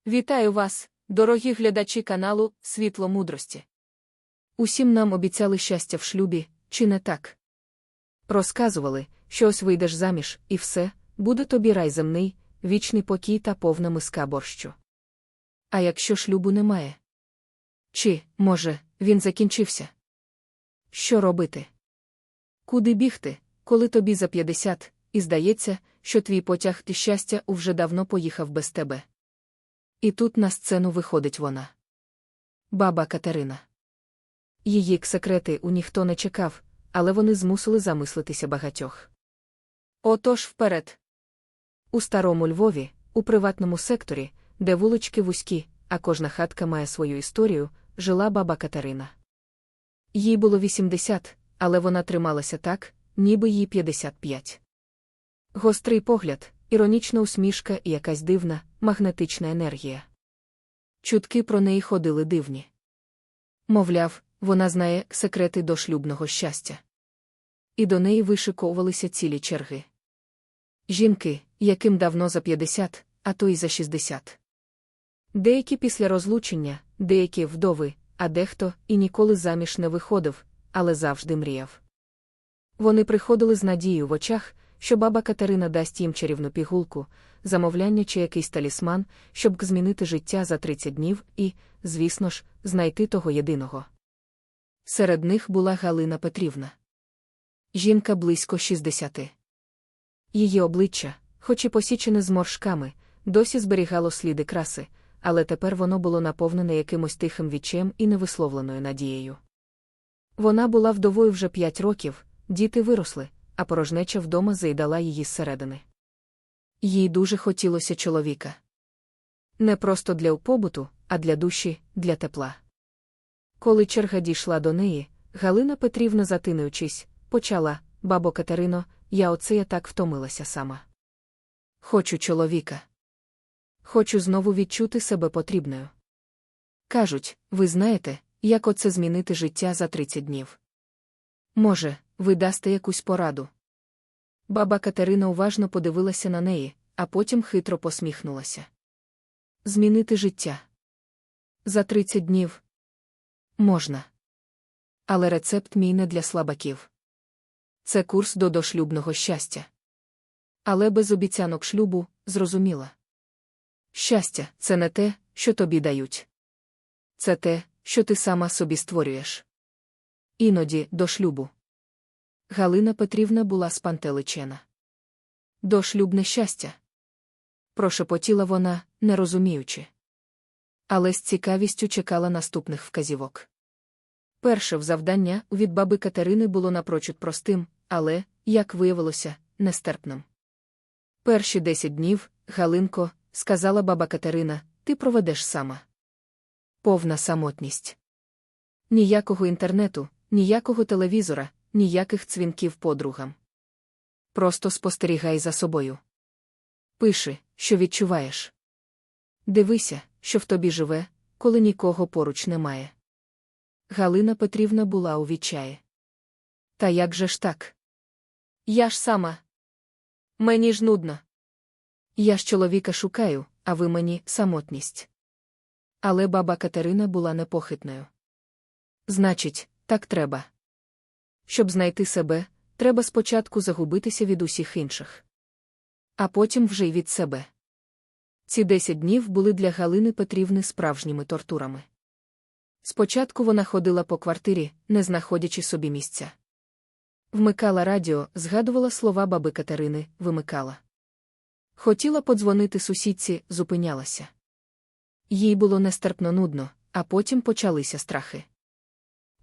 Вітаю вас, дорогі глядачі каналу «Світло мудрості». Усім нам обіцяли щастя в шлюбі, чи не так? Розказували, що ось вийдеш заміж, і все, буде тобі рай земний, вічний покій та повна миска борщу. А якщо шлюбу немає? Чи, може, він закінчився? Що робити? Куди бігти, коли тобі за 50, і здається, що твій потяг і щастя уже давно поїхав без тебе? І тут на сцену виходить вона. Баба Катерина. Її секрети у ніхто не чекав, але вони змусили замислитися багатьох. Отож вперед. У старому Львові, у приватному секторі, де вулички вузькі, а кожна хатка має свою історію, жила баба Катерина. Їй було 80, але вона трималася так, ніби їй 55. Гострий погляд, іронічна усмішка і якась дивна, магнетична енергія. Чутки про неї ходили дивні. Мовляв, вона знає секрети дошлюбного щастя. І до неї вишиковувалися цілі черги. Жінки, яким давно за 50, а то й за 60. Деякі після розлучення, деякі вдови, а дехто і ніколи заміж не виходив, але завжди мріяв. Вони приходили з надією в очах, що баба Катерина дасть їм чарівну пігулку, замовляння чи якийсь талісман, щоб змінити життя за 30 днів і, звісно ж, знайти того єдиного. Серед них була Галина Петрівна. Жінка близько 60. Її обличчя, хоч і посічене зморшками, досі зберігало сліди краси, але тепер воно було наповнене якимось тихим відчаєм і невисловленою надією. Вона була вдовою вже 5 років, діти виросли, а порожнеча вдома заїдала її зсередини. Їй дуже хотілося чоловіка. Не просто для побуту, а для душі, для тепла. Коли черга дійшла до неї, Галина Петрівна, затинаючись, почала: «Бабо Катерино, я так втомилася сама. Хочу чоловіка. Хочу знову відчути себе потрібною. Кажуть, ви знаєте, як оце змінити життя за 30 днів? Може, ви дасте якусь пораду?» Баба Катерина уважно подивилася на неї, а потім хитро посміхнулася. «Змінити життя? За 30 днів? Можна. Але рецепт мій не для слабаків. Це курс до дошлюбного щастя. Але без обіцянок шлюбу, зрозуміла. Щастя – це не те, що тобі дають. Це те, що ти сама собі створюєш. Іноді до шлюбу». Галина Петрівна була спантеличена. «Дошлюбне щастя?» Прошепотіла вона, не розуміючи. Але з цікавістю чекала наступних вказівок. Перше завдання від баби Катерини було напрочуд простим, але, як виявилося, нестерпним. «Перші 10 днів, Галинко, – сказала баба Катерина, – ти проведеш сама. Повна самотність. Ніякого інтернету, ніякого телевізора, ніяких дзвінків подругам. Просто спостерігай за собою. Пиши, що відчуваєш. Дивися, що в тобі живе, коли нікого поруч немає». Галина Петрівна була у відчаї. «Та як же ж так? Я ж сама. Мені ж нудно. Я ж чоловіка шукаю, а ви мені самотність». Але баба Катерина була непохитною. «Значить, так треба. Щоб знайти себе, треба спочатку загубитися від усіх інших. А потім вже й від себе». Ці 10 днів були для Галини Петрівни справжніми тортурами. Спочатку вона ходила по квартирі, не знаходячи собі місця. Вмикала радіо, згадувала слова баби Катерини, вимикала. Хотіла подзвонити сусідці, зупинялася. Їй було нестерпно нудно, а потім почалися страхи.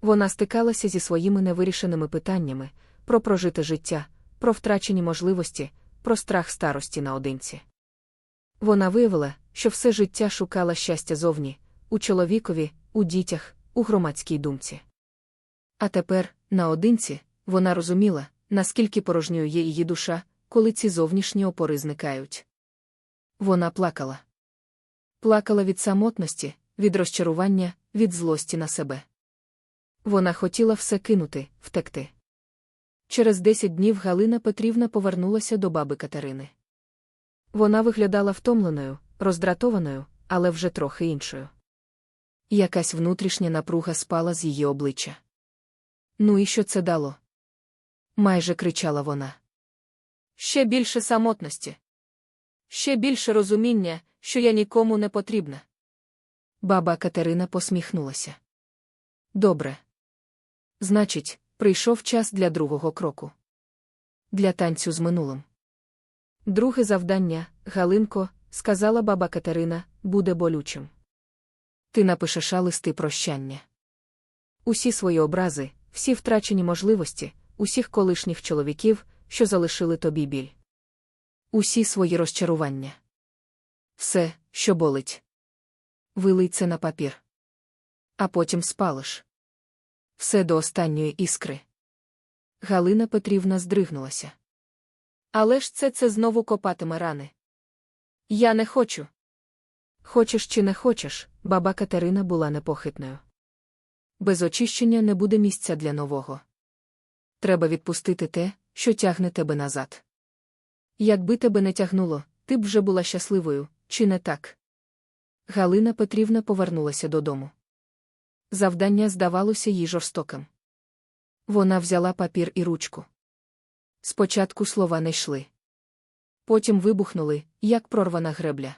Вона стикалася зі своїми невирішеними питаннями про прожите життя, про втрачені можливості, про страх старості наодинці. Вона виявила, що все життя шукала щастя зовні, у чоловікові, у дітях, у громадській думці. А тепер, наодинці, вона розуміла, наскільки порожньою є її душа, коли ці зовнішні опори зникають. Вона плакала. Плакала від самотності, від розчарування, від злості на себе. Вона хотіла все кинути, втекти. Через 10 днів Галина Петрівна повернулася до баби Катерини. Вона виглядала втомленою, роздратованою, але вже трохи іншою. Якась внутрішня напруга спала з її обличчя. «Ну і що це дало?» – майже кричала вона. «Ще більше самотності. Ще більше розуміння, що я нікому не потрібна». Баба Катерина посміхнулася. «Добре. Значить, прийшов час для другого кроку. Для танцю з минулим. Друге завдання, Галинко, сказала баба Катерина, буде болючим. Ти напишеш листи прощання. Усі свої образи, всі втрачені можливості, усіх колишніх чоловіків, що залишили тобі біль. Усі свої розчарування. Все, що болить. Вилий це на папір. А потім спалиш. Все до останньої іскри. Галина Петрівна здригнулася. Але ж це знову копатиме рани. Я не хочу. Хочеш чи не хочеш, баба Катерина була непохитною. Без очищення не буде місця для нового. Треба відпустити те, що тягне тебе назад. Якби тебе не тягнуло, ти б вже була щасливою, чи не так? Галина Петрівна повернулася додому. Завдання здавалося їй жорстоким. Вона взяла папір і ручку. Спочатку слова не йшли. Потім вибухнули, як прорвана гребля.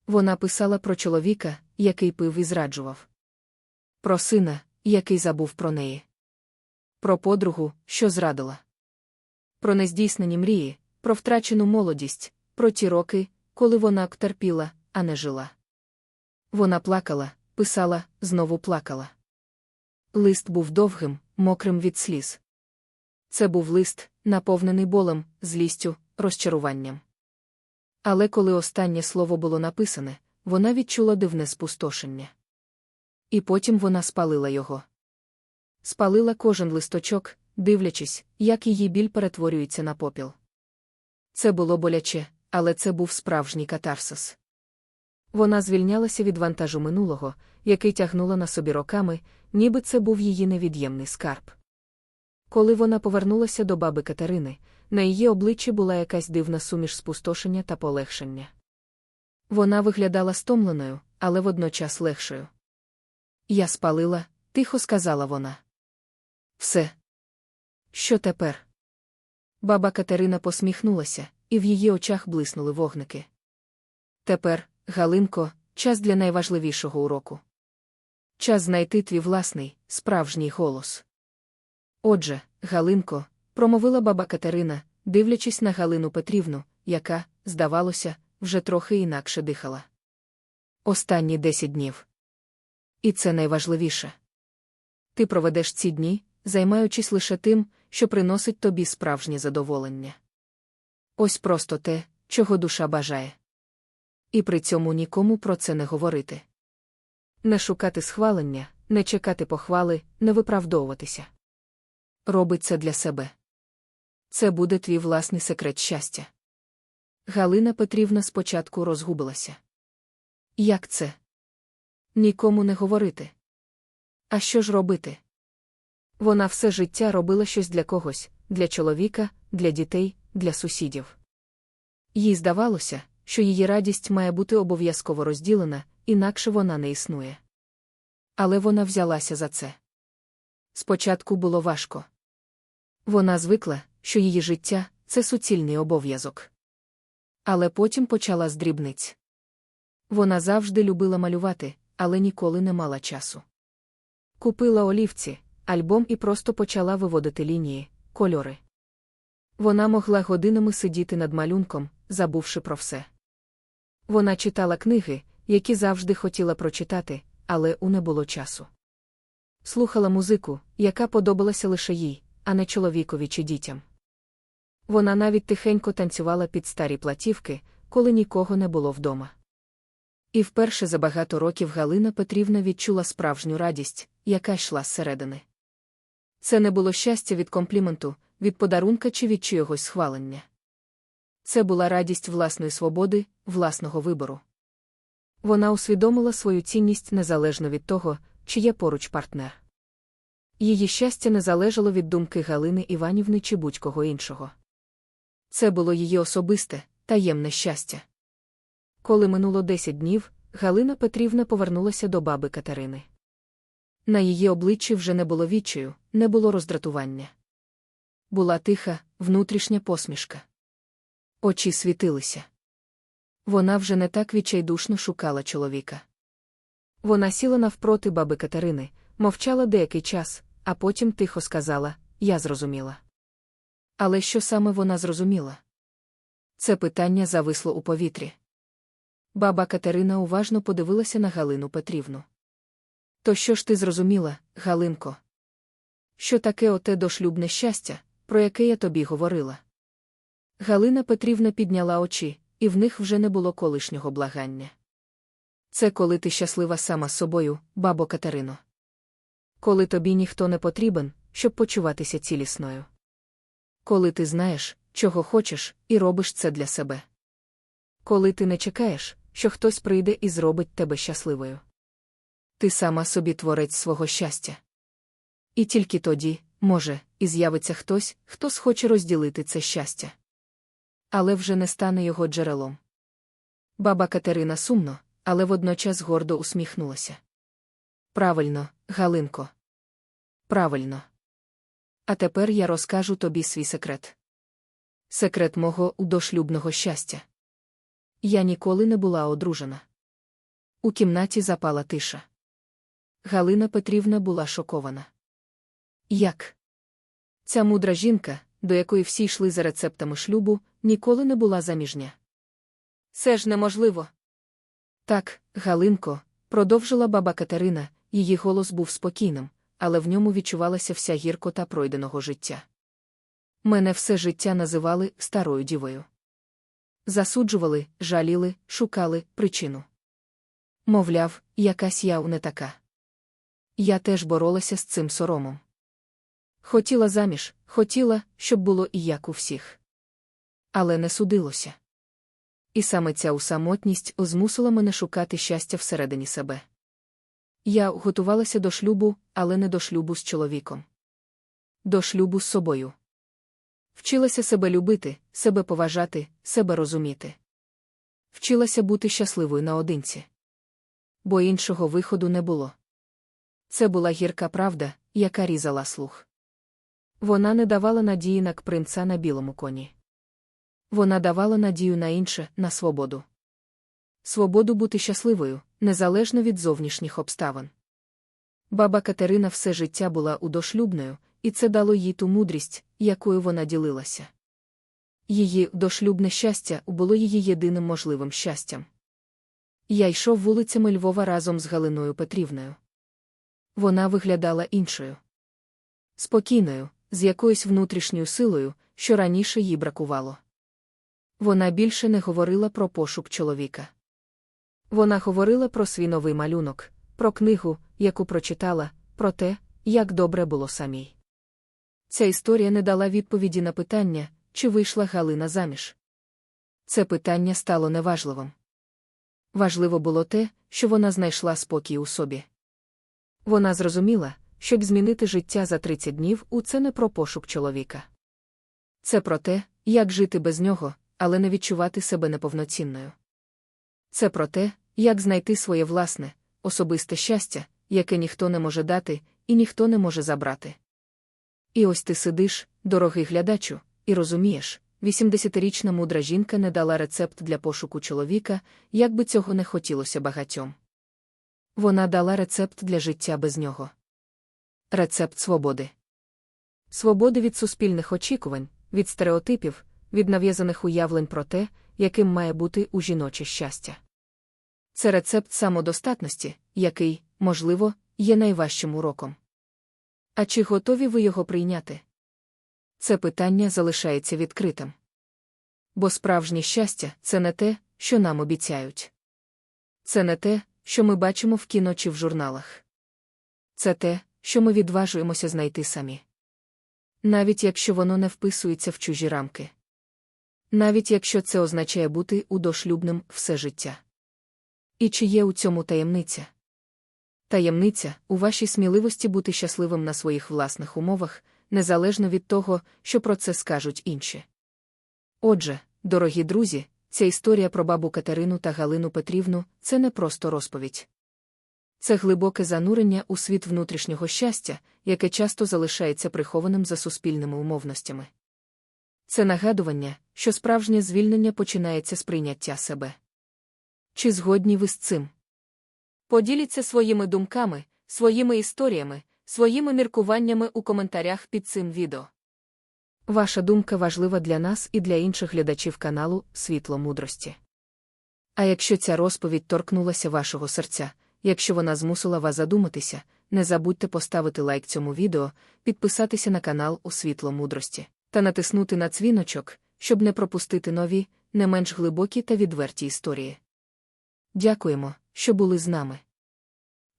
Вона писала про чоловіка, який пив і зраджував. Про сина, який забув про неї. Про подругу, що зрадила. Про нездійснені мрії, про втрачену молодість, про ті роки, коли вона терпіла, а не жила. Вона плакала, писала, знову плакала. Лист був довгим, мокрим від сліз. Це був лист, наповнений болем, злістю, розчаруванням. Але коли останнє слово було написане, вона відчула дивне спустошення. І потім вона спалила його. Спалила кожен листочок, дивлячись, як її біль перетворюється на попіл. Це було боляче, але це був справжній катарсис. Вона звільнялася від вантажу минулого, який тягнула на собі роками, ніби це був її невід'ємний скарб. Коли вона повернулася до баби Катерини, на її обличчі була якась дивна суміш спустошення та полегшення. Вона виглядала стомленою, але водночас легшою. «Я спалила», – тихо сказала вона. «Все. Що тепер?» Баба Катерина посміхнулася, і в її очах блиснули вогники. «Тепер, Галинко, час для найважливішого уроку. Час знайти твій власний, справжній голос». «Отже, Галинко», – промовила баба Катерина, дивлячись на Галину Петрівну, яка, здавалося, вже трохи інакше дихала. «Останні 10 днів. І це найважливіше. Ти проведеш ці дні, займаючись лише тим, що приносить тобі справжнє задоволення. Ось просто те, чого душа бажає. І при цьому нікому про це не говорити. Не шукати схвалення, не чекати похвали, не виправдовуватися. Роби це для себе. Це буде твій власний секрет щастя». Галина Петрівна спочатку розгубилася. «Як це? Нікому не говорити? А що ж робити?» Вона все життя робила щось для когось, для чоловіка, для дітей, для сусідів. Їй здавалося, що її радість має бути обов'язково розділена, інакше вона не існує. Але вона взялася за це. Спочатку було важко. Вона звикла, що її життя – це суцільний обов'язок. Але потім почала з дрібниць. Вона завжди любила малювати, але ніколи не мала часу. Купила олівці, альбом і просто почала виводити лінії, кольори. Вона могла годинами сидіти над малюнком, забувши про все. Вона читала книги, які завжди хотіла прочитати, але не було часу. Слухала музику, яка подобалася лише їй, а не чоловікові чи дітям. Вона навіть тихенько танцювала під старі платівки, коли нікого не було вдома. І вперше за багато років Галина Петрівна відчула справжню радість, яка йшла зсередини. Це не було щастя від компліменту, від подарунка чи від чогось схвалення. Це була радість власної свободи, власного вибору. Вона усвідомила свою цінність незалежно від того, чи є поруч партнер. Її щастя не залежало від думки Галини Іванівни чи будь-кого іншого. Це було її особисте, таємне щастя. Коли минуло 10 днів, Галина Петрівна повернулася до баби Катерини. На її обличчі вже не було відчаю, не було роздратування. Була тиха, внутрішня посмішка. Очі світилися. Вона вже не так відчайдушно шукала чоловіка. Вона сіла навпроти баби Катерини, мовчала деякий час, а потім тихо сказала: «Я зрозуміла». Але що саме вона зрозуміла? Це питання зависло у повітрі. Баба Катерина уважно подивилася на Галину Петрівну. «То що ж ти зрозуміла, Галинко? Що таке оте дошлюбне щастя, про яке я тобі говорила?» Галина Петрівна підняла очі, і в них вже не було колишнього благання. «Це коли ти щаслива сама з собою, бабо Катерино. Коли тобі ніхто не потрібен, щоб почуватися цілісною. Коли ти знаєш, чого хочеш, і робиш це для себе. Коли ти не чекаєш, що хтось прийде і зробить тебе щасливою. Ти сама собі творець свого щастя. І тільки тоді, може, і з'явиться хтось, хто схоче розділити це щастя. Але вже не стане його джерелом». Баба Катерина сумно, але водночас гордо усміхнулася. «Правильно, Галинко. Правильно. А тепер я розкажу тобі свій секрет. Секрет мого дошлюбного щастя. Я ніколи не була одружена». У кімнаті запала тиша. Галина Петрівна була шокована. Як? Ця мудра жінка, до якої всі йшли за рецептами шлюбу, ніколи не була заміжня. «Це ж неможливо». «Так, Галинко», – продовжила баба Катерина, її голос був спокійним, але в ньому відчувалася вся гіркота пройденого життя. «Мене все життя називали старою дівою. Засуджували, жаліли, шукали причину. Мовляв, якась я не така. Я теж боролася з цим соромом. Хотіла заміж, хотіла, щоб було і як у всіх. Але не судилося. І саме ця усамотність змусила мене шукати щастя всередині себе. Я готувалася до шлюбу, але не до шлюбу з чоловіком. До шлюбу з собою. Вчилася себе любити, себе поважати, себе розуміти. Вчилася бути щасливою наодинці. Бо іншого виходу не було. Це була гірка правда, яка різала слух. Вона не давала надії на принца на білому коні. Вона давала надію на інше, на свободу. Свободу бути щасливою, незалежно від зовнішніх обставин. Баба Катерина все життя була дошлюбною, і це дало їй ту мудрість, якою вона ділилася. Її дошлюбне щастя було її єдиним можливим щастям. Я йшов вулицями Львова разом з Галиною Петрівною. Вона виглядала іншою. Спокійною, з якоюсь внутрішньою силою, що раніше їй бракувало. Вона більше не говорила про пошук чоловіка. Вона говорила про свій новий малюнок, про книгу, яку прочитала, про те, як добре було самій. Ця історія не дала відповіді на питання, чи вийшла Галина заміж. Це питання стало неважливим. Важливо було те, що вона знайшла спокій у собі. Вона зрозуміла, щоб змінити життя за 30 днів, це не про пошук чоловіка. Це про те, як жити без нього, але не відчувати себе неповноцінною. Це про те, як знайти своє власне, особисте щастя, яке ніхто не може дати і ніхто не може забрати. І ось ти сидиш, дорогий глядачу, і розумієш, 80-річна мудра жінка не дала рецепт для пошуку чоловіка, як би цього не хотілося багатьом. Вона дала рецепт для життя без нього. Рецепт свободи. Свободи від суспільних очікувань, від стереотипів, від нав'язаних уявлень про те, яким має бути у жіноче щастя. Це рецепт самодостатності, який, можливо, є найважчим уроком. А чи готові ви його прийняти? Це питання залишається відкритим. Бо справжнє щастя – це не те, що нам обіцяють. Це не те, що ми бачимо в кіно чи в журналах. Це те, що ми відважуємося знайти самі. Навіть якщо воно не вписується в чужі рамки. Навіть якщо це означає бути дошлюбним все життя. І чи є у цьому таємниця? Таємниця у вашій сміливості бути щасливим на своїх власних умовах, незалежно від того, що про це скажуть інші. Отже, дорогі друзі, Ця історія про бабу Катерину та Галину Петрівну – це не просто розповідь. Це глибоке занурення у світ внутрішнього щастя, яке часто залишається прихованим за суспільними умовностями. Це нагадування, що справжнє звільнення починається з прийняття себе. Чи згодні ви з цим? Поділіться своїми думками, своїми історіями, своїми міркуваннями у коментарях під цим відео. Ваша думка важлива для нас і для інших глядачів каналу «Світло мудрості». А якщо ця розповідь торкнулася вашого серця, якщо вона змусила вас задуматися, не забудьте поставити лайк цьому відео, підписатися на канал «У світло мудрості» та натиснути на дзвіночок, щоб не пропустити нові, не менш глибокі та відверті історії. Дякуємо, що були з нами.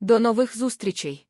До нових зустрічей!